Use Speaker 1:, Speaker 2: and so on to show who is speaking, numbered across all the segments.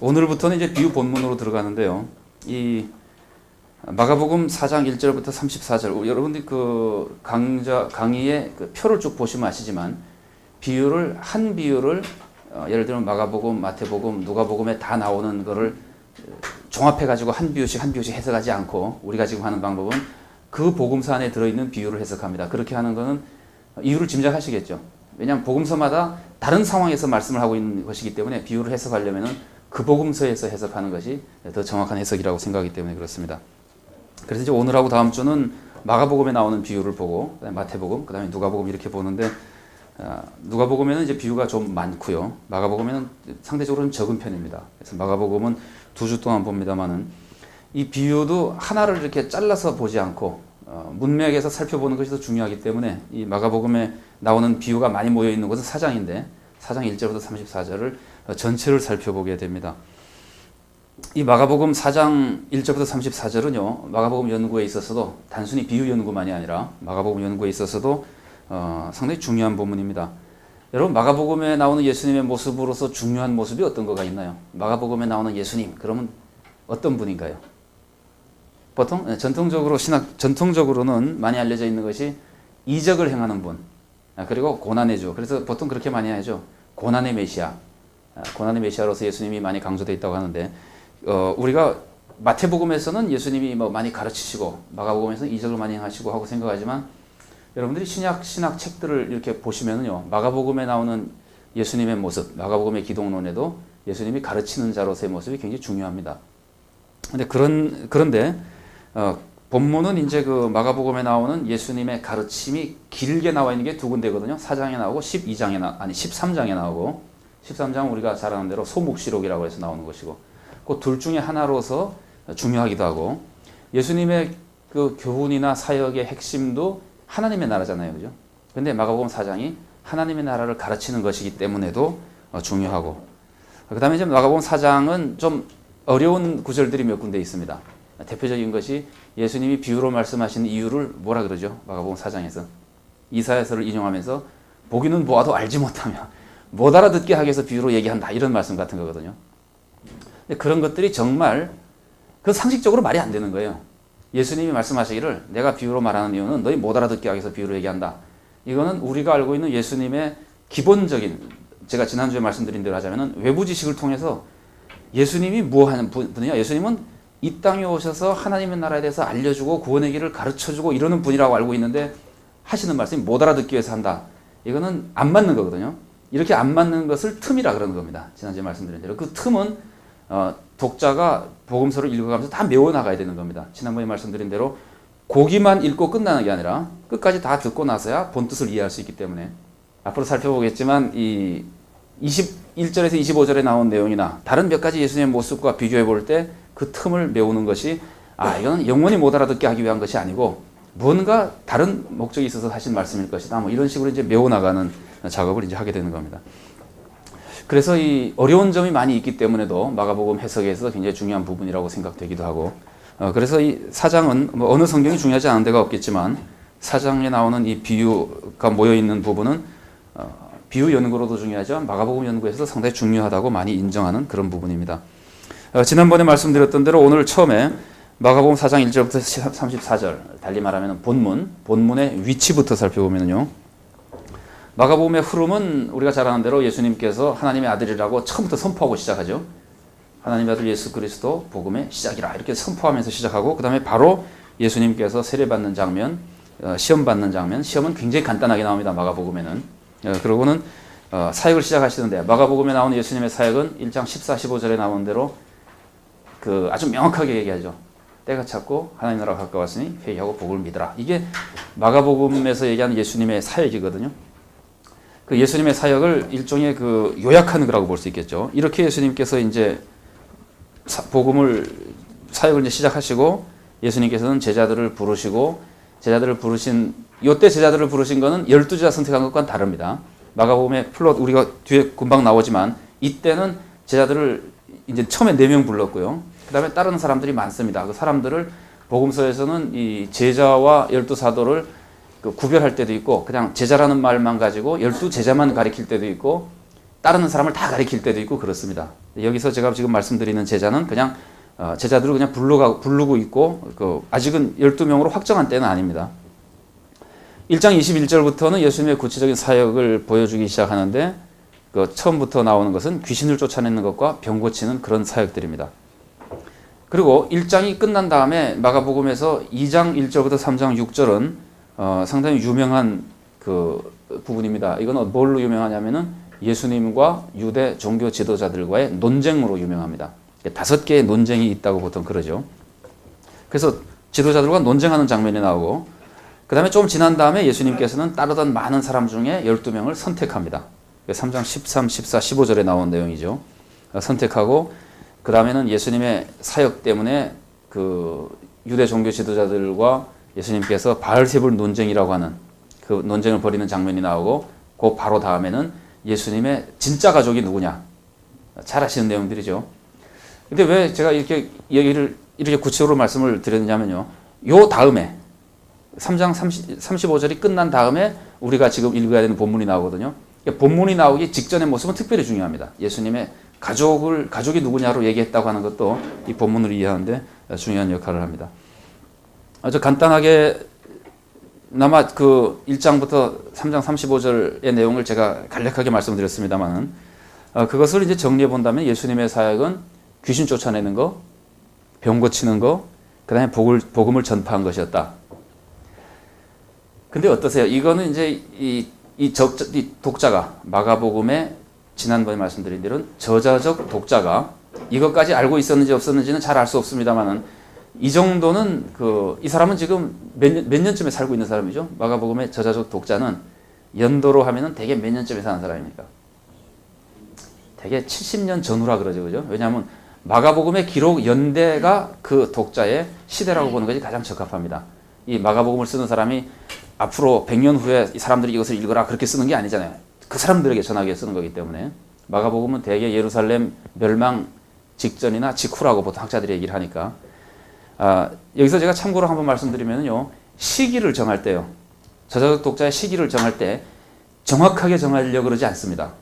Speaker 1: 오늘부터는 이제 비유 본문으로 들어가는데요. 이 마가복음 4장 1절부터 34절, 여러분들이 그 강의의 그 표를 쭉 보시면 아시지만 한 비유를 예를 들면 마가복음, 마태복음, 누가복음에 다 나오는 거를 종합해 가지고 한 비유씩 해석하지 않고 우리가 지금 하는 방법은 그 복음서 안에 들어있는 비유를 해석합니다. 그렇게 하는 거는 이유를 짐작하시겠죠. 왜냐하면 복음서마다 다른 상황에서 말씀을 하고 있는 것이기 때문에 비유를 해석하려면은 그 복음서에서 해석하는 것이 더 정확한 해석이라고 생각하기 때문에 그렇습니다. 그래서 이제 오늘하고 다음 주는 마가복음에 나오는 비유를 보고, 그다음에 마태복음, 그다음에 누가복음 이렇게 보는데, 누가복음에는 이제 비유가 좀 많고요. 마가복음에는 상대적으로는 적은 편입니다. 그래서 마가복음은 2주 동안 봅니다만은 이 비유도 하나를 이렇게 잘라서 보지 않고 문맥에서 살펴보는 것이 더 중요하기 때문에 이 마가복음에 나오는 비유가 많이 모여 있는 것은 4장인데 4장 1절부터 34절을 전체를 살펴보게 됩니다. 이 마가복음 4장 1절부터 34절은요, 마가복음 연구에 있어서도 단순히 비유 연구만이 아니라 마가복음 연구에 있어서도 상당히 중요한 본문입니다. 여러분, 마가복음에 나오는 예수님의 모습으로서 중요한 모습이 어떤 거가 있나요? 마가복음에 나오는 예수님, 그러면 어떤 분인가요? 보통 전통적으로는 많이 알려져 있는 것이 이적을 행하는 분, 그리고 고난의 주. 그래서 보통 그렇게 많이 하죠. 고난의 메시아. 고난의 메시아로서 예수님이 많이 강조되어 있다고 하는데, 우리가 마태복음에서는 예수님이 뭐 많이 가르치시고 마가복음에서는 이적을 많이 하시고 하고 생각하지만, 여러분들이 신약 책들을 이렇게 보시면은요, 마가복음에 나오는 예수님의 모습, 마가복음의 기독론에도 예수님이 가르치는 자로서의 모습이 굉장히 중요합니다. 그런데 본문은 이제 그 마가복음에 나오는 예수님의 가르침이 길게 나와 있는 게 두 군데거든요. 4장에 나오고 13장에 나오고, 13장은 우리가 잘 아는 대로 소묵시록이라고 해서 나오는 것이고, 그 둘 중에 하나로서 중요하기도 하고, 예수님의 그 교훈이나 사역의 핵심도 하나님의 나라잖아요. 그죠? 근데 마가복음 4장이 하나님의 나라를 가르치는 것이기 때문에도 중요하고, 그 다음에 이제 마가복음 4장은 좀 어려운 구절들이 몇 군데 있습니다. 대표적인 것이 예수님이 비유로 말씀하신 이유를 뭐라 그러죠? 마가복음 4장에서 이사야서를 인용하면서 보기는 보아도 알지 못하며 못 알아듣게 하기 위해서 비유로 얘기한다, 이런 말씀 같은 거거든요. 근데 그런 것들이 정말 그 상식적으로 말이 안 되는 거예요. 예수님이 말씀하시기를 내가 비유로 말하는 이유는 너희 못 알아듣게 하기 위해서 비유로 얘기한다. 이거는 우리가 알고 있는 예수님의 기본적인, 제가 지난주에 말씀드린 대로 하자면 외부 지식을 통해서 예수님이 뭐 하는 분이냐? 예수님은 이 땅에 오셔서 하나님의 나라에 대해서 알려주고 구원의 길을 가르쳐주고 이러는 분이라고 알고 있는데, 하시는 말씀이 못 알아듣기 위해서 한다. 이거는 안 맞는 거거든요. 이렇게 안 맞는 것을 틈이라 그러는 겁니다. 지난주에 말씀드린 대로. 그 틈은 독자가 복음서를 읽어가면서 다 메워나가야 되는 겁니다. 지난번에 말씀드린 대로 고기만 읽고 끝나는 게 아니라 끝까지 다 듣고 나서야 본뜻을 이해할 수 있기 때문에, 앞으로 살펴보겠지만 이 21절에서 25절에 나온 내용이나 다른 몇 가지 예수님의 모습과 비교해 볼 때 그 틈을 메우는 것이, 이건 영원히 못 알아듣게 하기 위한 것이 아니고 뭔가 다른 목적이 있어서 하신 말씀일 것이다, 뭐 이런 식으로 이제 메워나가는 작업을 이제 하게 되는 겁니다. 그래서 이 어려운 점이 많이 있기 때문에도 마가복음 해석에서 굉장히 중요한 부분이라고 생각되기도 하고, 그래서 이 4장은 뭐 어느 성경이 중요하지 않은 데가 없겠지만 4장에 나오는 이 비유가 모여 있는 부분은 비유 연구로도 중요하죠. 마가복음 연구에서도 상당히 중요하다고 많이 인정하는 그런 부분입니다. 지난번에 말씀드렸던 대로 오늘 처음에 마가복음 4장 1절부터 34절, 달리 말하면 본문의 위치부터 살펴보면요, 마가복음의 흐름은 우리가 잘 아는 대로 예수님께서 하나님의 아들이라고 처음부터 선포하고 시작하죠. 하나님의 아들 예수 그리스도 복음의 시작이라, 이렇게 선포하면서 시작하고, 그 다음에 바로 예수님께서 세례받는 장면, 시험 받는 장면, 시험은 굉장히 간단하게 나옵니다. 마가복음에는. 그러고는 사역을 시작하시는데, 마가복음에 나오는 예수님의 사역은 1장 14, 15절에 나온 대로 아주 명확하게 얘기하죠. 때가 찼고 하나님 나라가 가까웠으니 회개하고 복을 믿으라. 이게 마가복음에서 얘기하는 예수님의 사역이거든요. 그 예수님의 사역을 일종의 그 요약하는 거라고 볼 수 있겠죠. 이렇게 예수님께서 이제 사역을 이제 시작하시고, 예수님께서는 제자들을 부르시고, 요때 제자들을 부르신 거는 12제자 선택한 것과는 다릅니다. 마가복음의 플롯 우리가 뒤에 금방 나오지만, 이때는 제자들을 이제 처음에 4명 불렀고요. 그 다음에 다른 사람들이 많습니다. 그 사람들을 복음서에서는 이 제자와 12사도를 구별할 때도 있고, 그냥 제자라는 말만 가지고 12제자만 가리킬 때도 있고, 따르는 사람을 다 가리킬 때도 있고 그렇습니다. 여기서 제가 지금 말씀드리는 제자는 그냥 제자들을 그냥 부르고 있고 아직은 12명으로 확정한 때는 아닙니다. 1장 21절부터는 예수님의 구체적인 사역을 보여주기 시작하는데 처음부터 나오는 것은 귀신을 쫓아내는 것과 병 고치는 그런 사역들입니다. 그리고 1장이 끝난 다음에 마가복음에서 2장 1절부터 3장 6절은 상당히 유명한 그 부분입니다. 이건 뭘로 유명하냐면은 예수님과 유대 종교 지도자들과의 논쟁으로 유명합니다. 5개의 논쟁이 있다고 보통 그러죠. 그래서 지도자들과 논쟁하는 장면이 나오고 그 다음에 좀 지난 다음에 예수님께서는 따르던 많은 사람 중에 12명을 선택합니다. 3장 13, 14, 15절에 나온 내용이죠. 선택하고 그 다음에는 예수님의 사역 때문에 그 유대 종교 지도자들과 예수님께서 바알세불 논쟁이라고 하는 그 논쟁을 벌이는 장면이 나오고 그 바로 다음에는 예수님의 진짜 가족이 누구냐. 잘 아시는 내용들이죠. 근데 왜 제가 이렇게 얘기를 이렇게 구체적으로 말씀을 드렸냐면요. 요 다음에 3장 35절이 끝난 다음에 우리가 지금 읽어야 되는 본문이 나오거든요. 본문이 나오기 직전의 모습은 특별히 중요합니다. 예수님의 가족이 누구냐로 얘기했다고 하는 것도 이 본문을 이해하는데 중요한 역할을 합니다. 아주 간단하게 나마 그 1장부터 3장 35절의 내용을 제가 간략하게 말씀드렸습니다만 그것을 이제 정리해 본다면 예수님의 사역은 귀신 쫓아내는 거, 병 고치는 거, 그 다음에 복음을 전파한 것이었다. 근데 어떠세요? 이거는 이제 이 독자가 마가복음에 지난번에 말씀드린 대로 저자적 독자가 이것까지 알고 있었는지 없었는지는 잘 알 수 없습니다만은 이 정도는 이 사람은 지금 몇 년쯤에 살고 있는 사람이죠. 마가복음의 저자적 독자는 연도로 하면은 대개 몇 년쯤에 사는 사람입니까? 대개 70년 전후라 그러죠, 그죠? 왜냐하면 마가복음의 기록 연대가 그 독자의 시대라고 보는 것이 가장 적합합니다. 이 마가복음을 쓰는 사람이 앞으로 100년 후에 이 사람들이 이것을 읽어라 그렇게 쓰는 게 아니잖아요. 그 사람들에게 전하기 위해 쓰는 거기 때문에 마가복음은 대개 예루살렘 멸망 직전이나 직후라고 보통 학자들이 얘기를 하니까 여기서 제가 참고로 한번 말씀드리면요. 시기를 정할 때요. 저자적 독자의 시기를 정할 때 정확하게 정하려고 그러지 않습니다.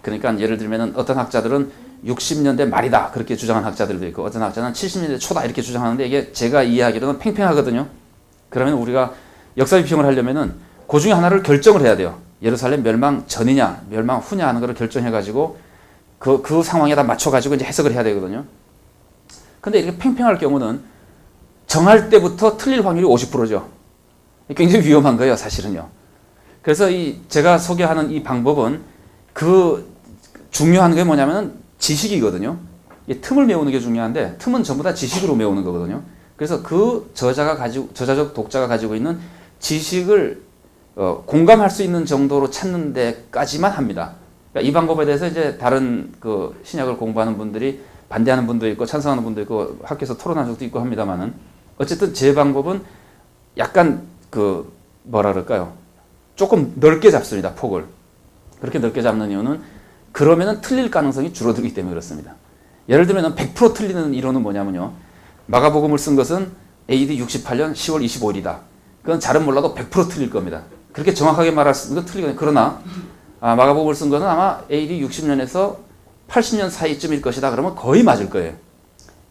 Speaker 1: 그러니까 예를 들면 어떤 학자들은 60년대 말이다 그렇게 주장하는 학자들도 있고 어떤 학자는 70년대 초다 이렇게 주장하는데 이게 제가 이해하기로는 팽팽하거든요. 그러면 우리가 역사 비평을 하려면은 그 중에 하나를 결정을 해야 돼요. 예루살렘 멸망 전이냐 멸망 후냐 하는 것을 결정해가지고 그 상황에다 맞춰가지고 이제 해석을 해야 되거든요. 근데 이렇게 팽팽할 경우는 정할 때부터 틀릴 확률이 50%죠. 굉장히 위험한 거예요, 사실은요. 그래서 제가 소개하는 이 방법은 중요한 게 뭐냐면 지식이거든요. 틈을 메우는 게 중요한데 틈은 전부 다 지식으로 메우는 거거든요. 그래서 그 저자적 독자가 가지고 있는 지식을 공감할 수 있는 정도로 찾는 데까지만 합니다. 그러니까 이 방법에 대해서 이제 다른 신약을 공부하는 분들이 반대하는 분도 있고 찬성하는 분도 있고 학교에서 토론한 적도 있고 합니다만은 어쨌든 제 방법은 약간 뭐라 그럴까요? 조금 넓게 잡습니다, 폭을. 그렇게 넓게 잡는 이유는 그러면은 틀릴 가능성이 줄어들기 때문에 그렇습니다. 예를 들면 100% 틀리는 이론은 뭐냐면요. 마가복음을 쓴 것은 AD 68년 10월 25일이다. 그건 잘은 몰라도 100% 틀릴 겁니다. 그렇게 정확하게 말할 수 있는 건 틀리거든요. 그러나 마가복음을 쓴 것은 아마 AD 60년에서 80년 사이쯤일 것이다. 그러면 거의 맞을 거예요.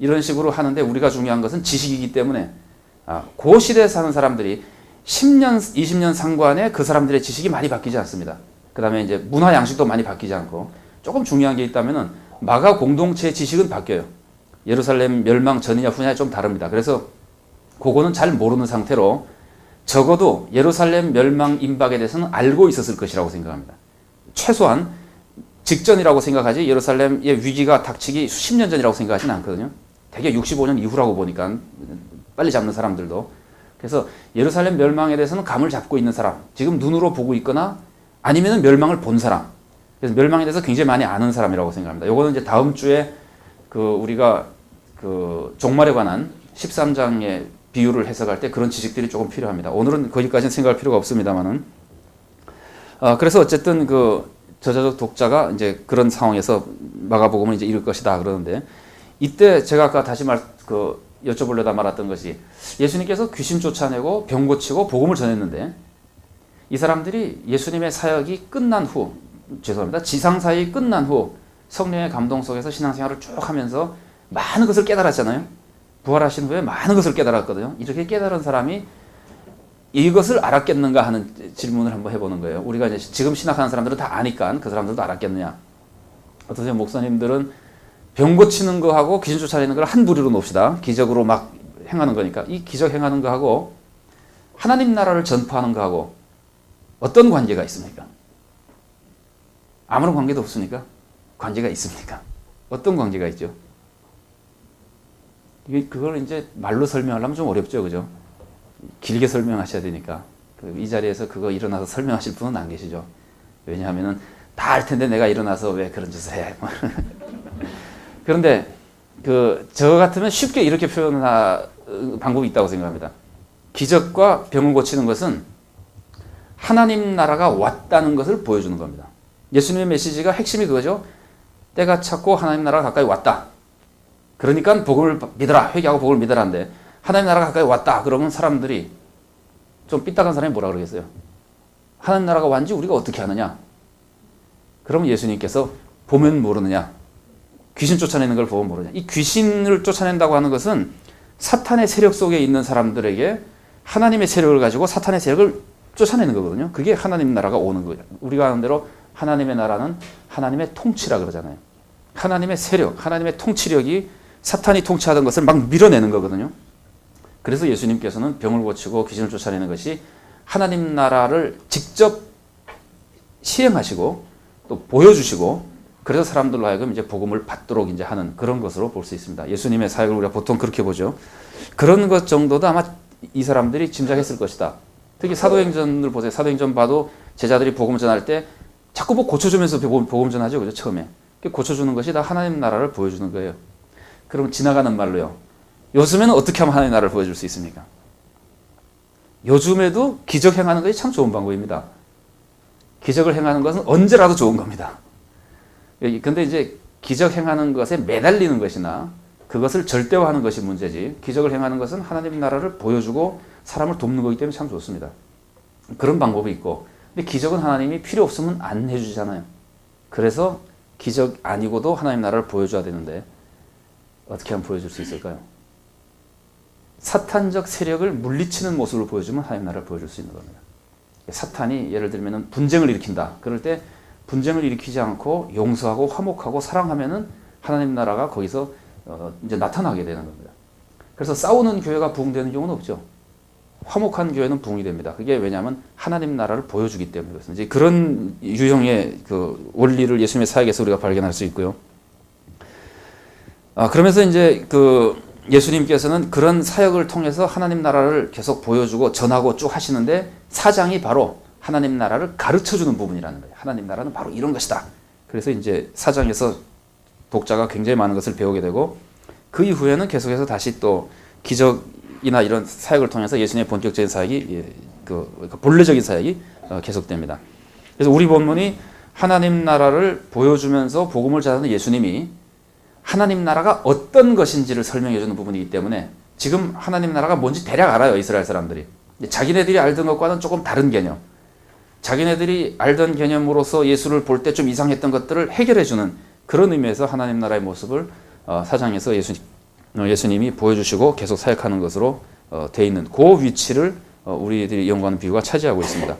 Speaker 1: 이런 식으로 하는데 우리가 중요한 것은 지식이기 때문에 그 시대에 사는 사람들이 10년, 20년 상관에 그 사람들의 지식이 많이 바뀌지 않습니다. 그 다음에 이제 문화 양식도 많이 바뀌지 않고 조금 중요한 게 있다면은 마가 공동체의 지식은 바뀌어요. 예루살렘 멸망 전이냐 후냐에 좀 다릅니다. 그래서 그거는 잘 모르는 상태로 적어도 예루살렘 멸망 임박에 대해서는 알고 있었을 것이라고 생각합니다. 최소한 직전이라고 생각하지 예루살렘의 위기가 닥치기 수십 년 전이라고 생각하지는 않거든요. 대개 65년 이후라고 보니까 빨리 잡는 사람들도. 그래서 예루살렘 멸망에 대해서는 감을 잡고 있는 사람, 지금 눈으로 보고 있거나 아니면 멸망을 본 사람, 그래서 멸망에 대해서 굉장히 많이 아는 사람이라고 생각합니다. 요거는 이제 다음 주에 우리가 종말에 관한 13장의 비유를 해석할 때 그런 지식들이 조금 필요합니다. 오늘은 거기까지는 생각할 필요가 없습니다만은. 그래서 어쨌든 저자적 독자가 이제 그런 상황에서 마가복음을 이제 읽을 것이다 그러는데 이때 제가 아까 다시 여쭤보려다 말았던 것이 예수님께서 귀신 쫓아내고 병 고치고 복음을 전했는데 이 사람들이 예수님의 사역이 끝난 후 죄송합니다. 지상사역이 끝난 후 성령의 감동 속에서 신앙생활을 쭉 하면서 많은 것을 깨달았잖아요. 부활하신 후에 많은 것을 깨달았거든요. 이렇게 깨달은 사람이 이것을 알았겠는가 하는 질문을 한번 해보는 거예요. 우리가 이제 지금 신학하는 사람들은 다 아니까 그 사람들도 알았겠느냐. 어떠세요? 목사님들은 병 고치는 거하고 귀신 쫓아내는 걸 한 부류로 놓읍시다. 기적으로 막 행하는 거니까. 이 기적 행하는 거하고 하나님 나라를 전파하는 거하고 어떤 관계가 있습니까? 아무런 관계도 없습니까? 관계가 있습니까? 어떤 관계가 있죠? 그걸 이제 말로 설명하려면 좀 어렵죠, 그죠? 길게 설명하셔야 되니까. 이 자리에서 그거 일어나서 설명하실 분은 안 계시죠. 왜냐하면은 다 알 텐데 내가 일어나서 왜 그런 짓을 해. 그런데 저 같으면 쉽게 이렇게 표현할 방법이 있다고 생각합니다. 기적과 병을 고치는 것은 하나님 나라가 왔다는 것을 보여주는 겁니다. 예수님의 메시지가 핵심이 그거죠. 때가 찼고 하나님 나라가 가까이 왔다. 그러니까 복음을 믿어라. 회개하고 복음을 믿으라는데 하나님 나라가 가까이 왔다. 그러면 사람들이 좀 삐딱한 사람이 뭐라 그러겠어요? 하나님 나라가 왔는지 우리가 어떻게 아느냐? 그러면 예수님께서 보면 모르느냐? 귀신 쫓아내는 걸 보면 모르느냐? 이 귀신을 쫓아낸다고 하는 것은 사탄의 세력 속에 있는 사람들에게 하나님의 세력을 가지고 사탄의 세력을 쫓아내는 거거든요. 그게 하나님 나라가 오는 거예요. 우리가 아는 대로 하나님의 나라는 하나님의 통치라 그러잖아요. 하나님의 세력, 하나님의 통치력이 사탄이 통치하던 것을 막 밀어내는 거거든요. 그래서 예수님께서는 병을 고치고 귀신을 쫓아내는 것이 하나님 나라를 직접 시행하시고 또 보여주시고 그래서 사람들로 하여금 이제 복음을 받도록 이제 하는 그런 것으로 볼 수 있습니다. 예수님의 사역을 우리가 보통 그렇게 보죠. 그런 것 정도도 아마 이 사람들이 짐작했을 것이다. 특히 사도행전을 보세요. 사도행전 봐도 제자들이 복음을 전할 때 자꾸 뭐 고쳐주면서 복음 전하죠. 그죠? 처음에. 고쳐주는 것이 다 하나님 나라를 보여주는 거예요. 그럼 지나가는 말로요. 요즘에는 어떻게 하면 하나님 나라를 보여줄 수 있습니까? 요즘에도 기적 행하는 것이 참 좋은 방법입니다. 기적을 행하는 것은 언제라도 좋은 겁니다. 근데 이제 기적 행하는 것에 매달리는 것이나 그것을 절대화하는 것이 문제지 기적을 행하는 것은 하나님 나라를 보여주고 사람을 돕는 거기 때문에 참 좋습니다. 그런 방법이 있고 근데 기적은 하나님이 필요 없으면 안 해주잖아요. 그래서 기적 아니고도 하나님 나라를 보여줘야 되는데 어떻게 하면 보여줄 수 있을까요? 사탄적 세력을 물리치는 모습을 보여주면 하나님 나라를 보여줄 수 있는 겁니다. 사탄이 예를 들면 분쟁을 일으킨다. 그럴 때 분쟁을 일으키지 않고 용서하고 화목하고 사랑하면은 하나님 나라가 거기서 이제 나타나게 되는 겁니다. 그래서 싸우는 교회가 부흥되는 경우는 없죠. 화목한 교회는 부흥이 됩니다. 그게 왜냐하면 하나님 나라를 보여주기 때문에 그렇습니다. 이제 그런 유형의 그 원리를 예수님의 사역에서 우리가 발견할 수 있고요. 그러면서 이제 예수님께서는 그런 사역을 통해서 하나님 나라를 계속 보여주고 전하고 쭉 하시는데 사장이 바로 하나님 나라를 가르쳐주는 부분이라는 거예요. 하나님 나라는 바로 이런 것이다. 그래서 이제 사장에서 독자가 굉장히 많은 것을 배우게 되고 그 이후에는 계속해서 다시 또 기적이나 이런 사역을 통해서 예수님의 본격적인 사역이 본래적인 사역이 계속됩니다. 그래서 우리 본문이 하나님 나라를 보여주면서 복음을 전하는 예수님이 하나님 나라가 어떤 것인지를 설명해 주는 부분이기 때문에 지금 하나님 나라가 뭔지 대략 알아요. 이스라엘 사람들이. 자기네들이 알던 것과는 조금 다른 개념. 자기네들이 알던 개념으로서 예수를 볼 때 좀 이상했던 것들을 해결해 주는 그런 의미에서 하나님 나라의 모습을 사장에서 예수님이 보여주시고 계속 사역하는 것으로 돼 있는 그 위치를 우리들이 연구하는 비유가 차지하고 있습니다.